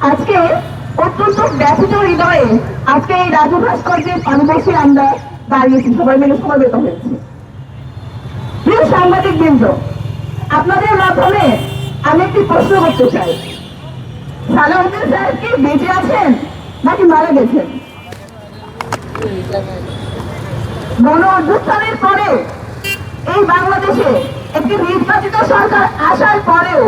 আজকে অত্যন্ত ব্যথিত হৃদয়ে আজকে এই রাজু ভাস্কর্যের পাদদেশে আমরা দাঁড়িয়েছি, সবাই মিলে সমবেত হয়েছি। প্রিয় সাংবাদিক বৃন্দ, আপনাদের মাধ্যমে আমি একটি প্রশ্ন করতে চাই, সালাউদ্দিন সাহেব কি বেঁচে আছেন নাকি মারা গেছেন? গণ অভ্যুত্থানের পরে এই বাংলাদেশে একটি নির্বাচিত সরকার আসার পরেও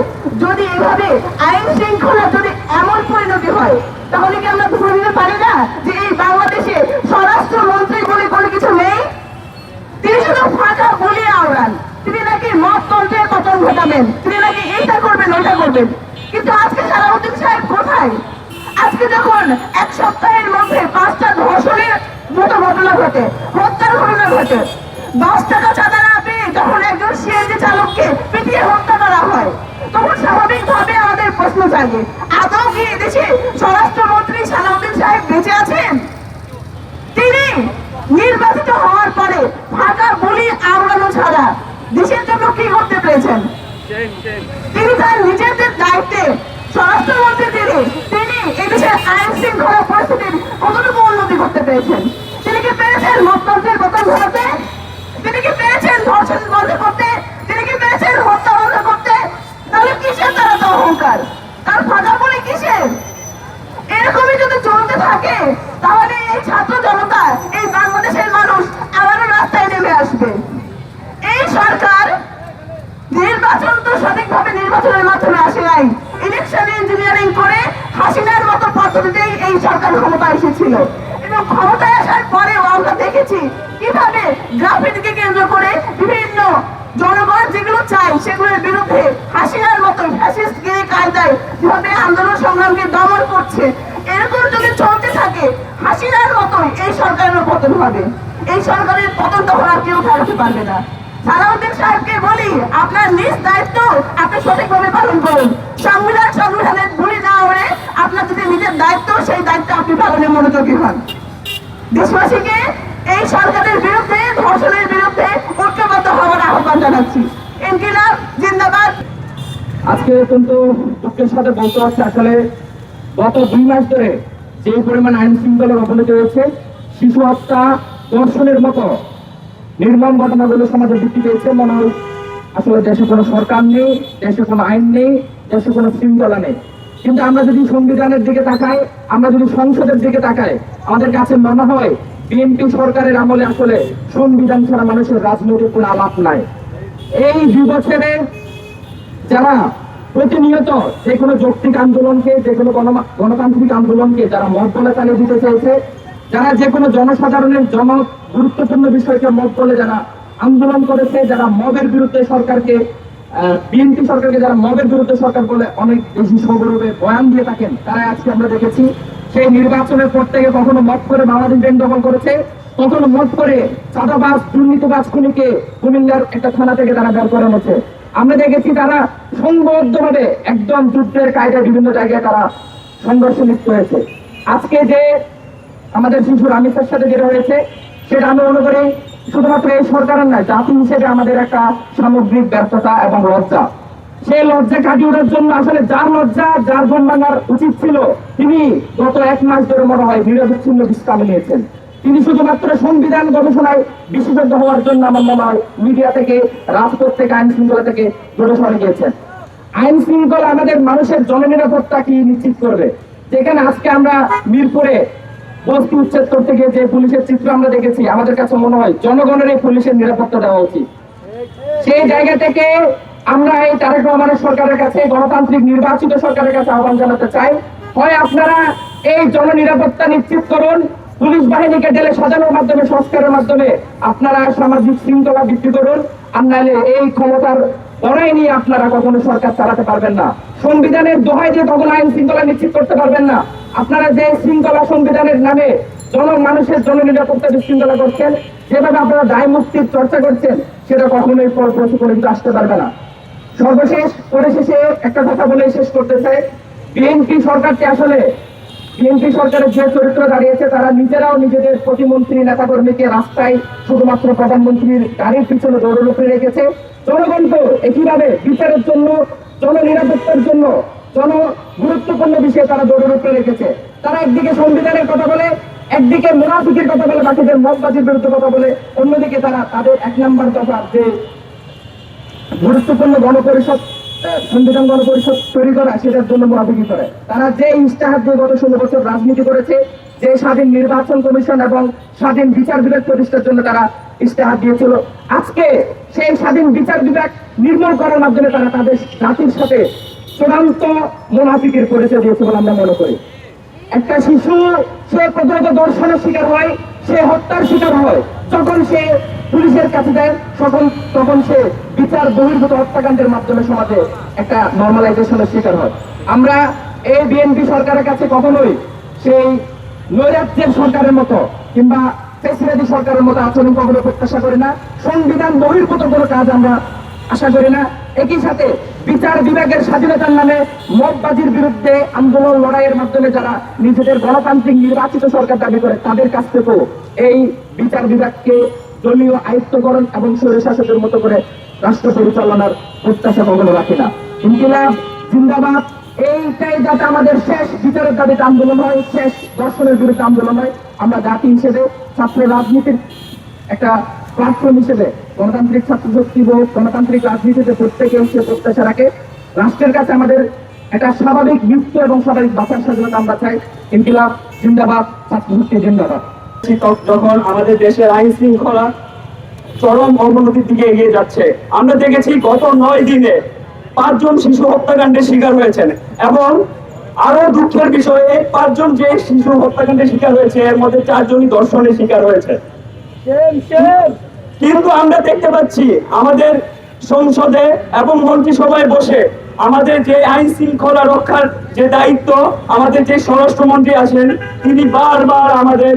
যদি এভাবে আইন শৃঙ্খলা যদি এমন পরিণতি হয়, তাহলে কি আমরা ধরে নিতে পারি না যে এই বাংলাদেশে স্বরাষ্ট্রমন্ত্রী বলে কোনো কিছু নেই? তিনি শুধু ফাঁকা বলিয়ে আওড়ান, তিনি নাকি মততন্ত্রের পতন ঘটাবেন, তিনি নাকি এইটা করবেন ওইটা করবেন। কিন্তু আজকে সালাউদ্দিন সাহেব কোথায়? আজকে যখন এক সপ্তাহের মধ্যে 5টা ধর্ষণের মতো ঘটনা ঘটে, হত্যার ঘটনা ঘটে, 10 টাকা চাঁদা না পেয়ে যখন একজন সিএনজি চালককে পিটিয়ে হত্যা করা হয়, তখন স্বাভাবিকভাবে আমাদের প্রশ্ন জাগে, আদৌ কি এদেশে স্বরাষ্ট্রমন্ত্রী সালাউদ্দিন সাহেব বেঁচে আছেন? তিনি নির্বাচিত হওয়ার পরে ফাঁকা বলি আওড়ানো ছাড়া দেশের জন্য কি করতে পেরেছেন? তিনি তার নিজেদের দায়িত্বে স্বরাষ্ট্রমন্ত্রী তিনি এদেশের আইন শৃঙ্খলা পরিস্থিতির কতটুকু উন্নতি করতে পেরেছেন? তিনি কি পেরেছেন মততন্ত্রের পতন ঘটাতে? তিনি কি পেরেছেন ধর্ষণ বন্ধ করতে? তিনি কি পেরেছেন হত্যা বন্ধ করতে? তাহলে কিসের তারা তো অহংকার, তার ফাঁকা বলি কিসের? এরকমই যদি চলতে থাকে তাহলে এই ছাত্র জনতা, এই বাংলাদেশের মানুষ আবারও রাস্তায় নেমে আসবে। এই সরকার নির্বাচন তো সঠিকভাবে নির্বাচনের মাধ্যমে আসে নাই, ইলেকশন ইঞ্জিনিয়ারিং করে হাসিনার মতো পদ্ধতিতেই এই সরকার ক্ষমতায় এসেছিল। এবং ক্ষমতায় আসার পরেও আমরা দেখেছি কিভাবে গ্রাফিতিকে কেন্দ্র করে বিভিন্ন জনগণ যেগুলো চায় সেগুলোর বিরুদ্ধে হাসিনার মতো ফ্যাসিস্ট গিরি কায়দায় যেভাবে আন্দোলন সংগ্রামকে দমন করছে। এরকম যদি চলতে থাকে হাসিনার মতোই এই সরকারের পতন হবে। এই সরকারের পতন তখন আর কেউ ঠেকাতে পারবে না। সালাউদ্দিন সাহেবকে বলি, আপনার নিজ দায়িত্ব আপনি সঠিকভাবে পালন করুন। সংবিধানের ভুলি না হয়ে আপনার যদি নিজের দায়িত্ব, সেই দায়িত্ব আপনি পালনে মনোযোগী হন। দেশবাসীকে এই সরকারের বিরুদ্ধে, ধর্ষণের বিরুদ্ধে ঐক্যবদ্ধ হওয়ার আহ্বান জানাচ্ছি। ইনকিলাব জিন্দাবাদ। আজকে কিন্তু দুঃখের সাথে বলতে হচ্ছে, আসলে গত 2 মাস ধরে যে পরিমাণ আইন শৃঙ্খলার অবনতি হয়েছে, শিশু হত্যা, ধর্ষণের মতো নির্মম ঘটনাগুলো সমাজে বৃদ্ধি পেয়েছে। মনে হয় আসলে দেশে কোনো সরকার নেই, দেশে কোনো আইন নেই, দেশে কোনো শৃঙ্খলা নেই। কিন্তু আমরা যদি সংবিধানের দিকে তাকাই, আমরা যদি সংসদের দিকে তাকাই, আমাদের কাছে মনে হয় বিএনপি সরকারের আমলে আসলে সংবিধান ছাড়া মানুষের রাজনৈতিক কোনো আলাপ নাই। এই 2 বছরে যারা প্রতিনিয়ত যে কোনো যৌক্তিক আন্দোলনকে, যে কোনো গণতান্ত্রিক আন্দোলনকে যারা মত বলে চালিয়ে দিতে চেয়েছে, যারা যে কোনো জনসাধারণের গুরুত্বপূর্ণ বিষয়কে মত বলে যারা আন্দোলন করেছে, যারা মবের বিরুদ্ধে সরকারকে, বিএনপি সরকারকে যারা মবের বিরুদ্ধে সরকার বলে অনেক বেশি সগৌরবে বয়ান দিয়ে থাকেন, তারা আজকে আমরা দেখেছি সেই নির্বাচনের পর থেকে কখনো মত করে বাংলাদেশ ব্যাংক দখল করেছে, কখনো মত করে চাঁদাবাজ, দুর্নীতিবাজ খুনিকে কুমিল্লার একটা থানা থেকে তারা বের করে এনেছে। আমরা দেখেছি তারা সংঘবদ্ধভাবে একদম যুদ্ধের কায়দায় বিভিন্ন জায়গায় তারা সংঘর্ষে লিপ্ত হয়েছে। আজকে যে আমাদের শিশু রামিসের সাথে যেটা হয়েছে, সেটা আমি মনে করি শুধুমাত্র এই সরকারের নয়, জাতি হিসেবে আমাদের একটা সামগ্রিক ব্যর্থতা এবং লজ্জা। সেই লজ্জা কাটিয়ে ওঠার জন্য আসলে যার লজ্জা, যার ঘুম ভাঙার উচিত ছিল, তিনি গত 1 মাস ধরে মনে হয় নিরবিচ্ছিন্ন বিশ্রাম নিয়েছেন। তিনি শুধুমাত্র সংবিধান গবেষণায় বিশেষজ্ঞ হওয়ার জন্য আমার মনে হয় মিডিয়া থেকে, রাজপথ থেকে, আইন শৃঙ্খলা থেকে দূরে সরে গিয়েছেন। আইন শৃঙ্খলা আমাদের মানুষের জননিরাপত্তা কি নিশ্চিত করবে? যেখানে আজকে আমরা মিরপুরে বস্তি উচ্ছেদ করতে গিয়ে যে পুলিশের চিত্র আমরা দেখেছি, আমাদের কাছে মনে হয় জনগণের এই পুলিশের নিরাপত্তা দেওয়া উচিত। সেই জায়গা থেকে আমরা এই তারেক রহমানের সরকারের কাছে, গণতান্ত্রিক নির্বাচিত সরকারের কাছে আহ্বান জানাতে চাই, হয় আপনারা এই জননিরাপত্তা নিশ্চিত করুন, পুলিশ বাহিনীকে জেলে সাজানোর মাধ্যমে, সংস্কারের মাধ্যমে আপনারা সামাজিক শৃঙ্খলা বৃদ্ধি করুন, আর নাহলে এই ক্ষমতার লড়াই নিয়ে আপনারা কখনো সরকার চালাতে পারবেন না। সংবিধানের দোহাই দিয়ে কখনো আইন শৃঙ্খলা নিশ্চিত করতে পারবেন না। আপনারা যে শৃঙ্খলা সংবিধানের নামে মানুষের জননিরাপত্তা বিশৃঙ্খলা করছেন, যেভাবে আপনারা দায় মুক্তির চর্চা করছেন, সেটা কখনোই ফলপ্রসূ করে আসতে পারবে না। সর্বশেষ পরিশেষে একটা কথা বলে শেষ করতে চাই, বিএনপি সরকারকে আসলে, বিএনপি সরকারের যে চরিত্র দাঁড়িয়েছে, তারা নিজেরাও নিজেদের প্রতিমন্ত্রী নেতাকর্মীকে রাস্তায় শুধুমাত্র প্রধানমন্ত্রীর গাড়ির পিছনে দৌড়ে রেখেছে। জনগণ তো একইভাবে বিচারের জন্য, জননিরাপত্তার জন্য গুরুত্বপূর্ণ বিষয়ে তারা দৌড়ের উপরে রেখেছে। তারা একদিকে সংবিধানের কথা বলে, একদিকে মুনাফিকের কথা বলে, বাকিদের মতবাজির বিরুদ্ধে কথা বলে, অন্যদিকে তারা তাদের 1 নম্বর দফা যে গুরুত্বপূর্ণ গণপরিষদ সংবিধান গণপরিষদ তৈরি করা, সেটার জন্য মুনাফিকি করে। তারা যে ইস্তেহার দিয়ে গত 16 বছর রাজনীতি করেছে, যে স্বাধীন নির্বাচন কমিশন এবং স্বাধীন বিচার বিভাগ প্রতিষ্ঠার জন্য তারা ইস্তেহার দিয়েছিল, আজকে সেই স্বাধীন বিচার বিভাগ নির্মূল করার মাধ্যমে তারা তাদের জাতির সাথে চূড়ান্ত মুনাফিকের পরিচয় দিয়েছে বলে আমরা মনে করি। একটা শিশু সে প্রথমত দর্শনের শিকার হয়, সে হত্যার শিকার হয়, যখন সে পুলিশের কাছে যায় তখন সে বিচার বহির্ভূত হত্যাকাণ্ডের মাধ্যমে সমাজে একটা নর্মালাইজেশনের শিকার হয়। আমরা এই বিএনপি সরকারের কাছে কখনোই সেই নৈরাজ্যের সরকারের মতো কিংবা ফ্যাসিবাদী সরকারের মতো আচরণ কখনো প্রত্যাশা করি না। সংবিধান বহির্ভূত কোনো কাজ আমরা আশা করি না। একই সাথে বিচার বিভাগের স্বাধীনতার নামে মতবাজির বিরুদ্ধে আন্দোলন লড়াইয়ের মাধ্যমে যারা নিজেদের গণতান্ত্রিক নির্বাচিত সরকার দাবি করে, তাদের কাছ থেকেও এই বিচার বিভাগকে দলীয় আয়ত্তকরণ এবং স্বৈরশাসকের মতো করে রাষ্ট্র পরিচালনার প্রত্যাশা কখনো রাখি না। ইনকিলাব জিন্দাবাদ। এইটাই যাতে আমাদের শেষ বিচারের দাবিতে আন্দোলন হয়, শেষ দর্শনের বিরুদ্ধে আন্দোলন হয়। আমরা জাতি হিসেবে, ছাত্র রাজনীতির একটা প্ল্যাটফর্ম হিসেবে, গণতান্ত্রিক ছাত্র শক্তি বোধ, গণতান্ত্রিক রাজনীতিতে প্রত্যেকে সে প্রত্যাশা রাখে। রাষ্ট্রের কাছে আমাদের একটা স্বাভাবিক মৃত্যু এবং স্বাভাবিক বাঁচার স্বাধীনতা আমরা চাই। ইনকিলাব জিন্দাবাদ, ছাত্র শক্তি জিন্দাবাদ। যখন আমাদের দেশের আইন শৃঙ্খলা চরম অবনতির দিকে এগিয়ে যাচ্ছে, আমরা দেখেছি গত 9 দিনে 5 জন শিশু হত্যাকাণ্ডের শিকার হয়েছেন, এবং আরো দুঃখের বিষয়ে 5 জন যে শিশু হত্যাকাণ্ডের শিকার হয়েছে, এর মধ্যে 4 জনই ধর্ষণের শিকার হয়েছে। কিন্তু আমরা দেখতে পাচ্ছি আমাদের সংসদে এবং মন্ত্রিসভায় বসে আমাদের যে আইন শৃঙ্খলা রক্ষার যে দায়িত্ব, আমাদের যে স্বরাষ্ট্রমন্ত্রী আছেন, তিনি বারবার আমাদের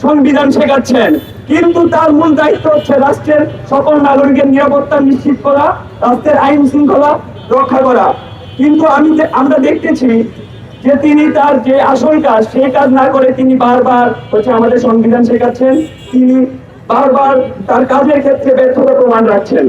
সংবিধান শেখাচ্ছেন, কিন্তু তার মূল দায়িত্ব হচ্ছে রাষ্ট্রের সকল নাগরিকের নিরাপত্তা নিশ্চিত করা, রাষ্ট্রের আইন শৃঙ্খলা রক্ষা করা। কিন্তু আমরা দেখতেছি যে তিনি তার যে আসল কাজ, সেই কাজ না করে তিনি বারবার হচ্ছে আমাদের সংবিধান শেখাচ্ছেন, তিনি বারবার তার কাজের ক্ষেত্রে ব্যর্থতা প্রমাণ রাখছেন।